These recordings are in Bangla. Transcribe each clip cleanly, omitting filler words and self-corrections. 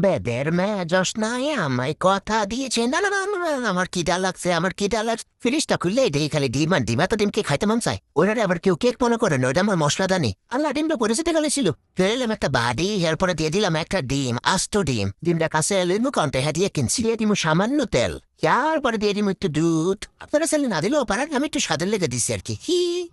বেদের মেজাজ নাই আমায় কথা দিয়েছে। না না না না, না, না, আমার খিদা লাগছে, আমার খিদা লাগছে। ফ্রিজটা খুললে এটাই খালি ডিম আর ডিম, এত ডিম কে খাইতে মন চায়? ওইটারে আবার কেউ কেক মনে করে না, ওইটা আমার মশলাদানি। আল্লাহ, ডিমটা পরিচিত গেলে ছিল। ফেরলাম একটা বাড়ি, এরপরে দিয়ে দিলাম একটা ডিম, আস্ত ডিম। ডিমটা কাছে এলিমু কাউন্টে দিয়ে কিনছি, দিয়ে দিমু সামান্য তেল। তারপরে দিয়ে দিমু একটু দুধ। আপনারা চাইলে না দিলেও পারেন, আমি একটু স্বাদের লেগে দিচ্ছি আর কি।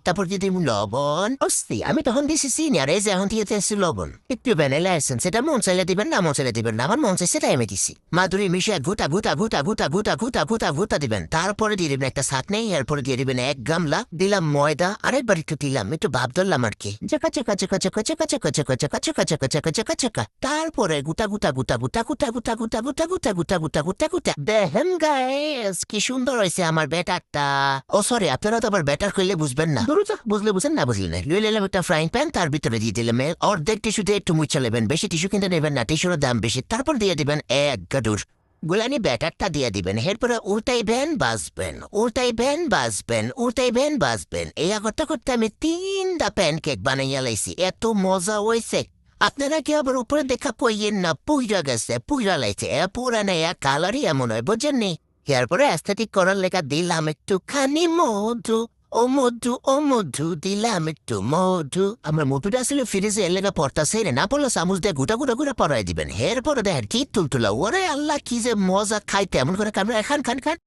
তারপর দিয়ে দিমু লবণ। অস্তি আমি তখন দিছি চিনি, আর এই যে এখন দিয়েছি লবণ, একটু ভ্যানিলা এসেন্স। এটা মন চাইলে দিবেন না, মন চাইলে দিবেন না, আমার মন চাইছে তাই আমি দিছি। মাধুরী মিশিয়ে ঘুটা ঘুটা ঘুটা ঘুটা ঘুটা ঘুটা ঘুটা ঘুটা দিবেন। তারপরে দিয়ে দিবেন একটা ছাঁকনি, এরপরে দিয়ে দিবেন এক গামলা। দিলাম ময়দা, আরেকবার একটু দিলাম, একটু ভাব ধরলাম আর কি। চাকা চাকা চাকা চাকা চাকা চাকা চাকা চাকা চাকা চাকা চাকা চাকা চাকা। তারপরে গুটা গুটা গুটা গুটা গুটা গুটা গুটা গুটা গুটা গুটা গুটা গুটা গুটা। দেখেন গাইস, কি সুন্দর হয়েছে আমার ব্যাটারটা। ও সরি, আপনারা তো আবার ব্যাটার করলে বুঝবেন না। বুঝলে বুঝেন, না বুঝলে না। লুয়ে নিলাম একটা ফ্রাইং প্যান, তার ভিতরে দিয়ে দিলাম অর্ধেক টিস্যুতে একটু মুছে নেবেন, বেশি টিস্যু কিনতে নেবেন না, টিস্যুর দাম বেশি। তারপর দিয়ে দিবেন এক গাডুর গুলানি ব্যাটারটা দিয়ে দিবেন। এরপরে উল্টাইবেন বাজবেন, উল্টাইবেন বাজবেন, উল্টাইবেন বাজবেন। এই করতে করতে আমি 3টা প্যানকেক বানাইয়া লাইছি, এত মজা হয়েছে। আপনারা কি আবার উপরে দেখা কইয়েন না, পুইরা গেছে, পুইরা লাইছে। পুরা নেই কালারই এমন হয়, বুঝেননি? এরপরে অ্যাস্থেটিক করার লেখা দিলাম একটুখানি মধু। ও মধু, ও মধু, দিলাম একটু মধু। আমার মধুটা আসলে ফ্রিজে এর লেখা পড়তাছে রে, না পড়লে চামচ দিয়ে গুটা গুটা গুটা পড়াই দিবেন। এরপরে দেখেন কি তুলতুলা, ওরে আল্লাহ, কি যে মজা খাইতে। এমন করে খান খান খান।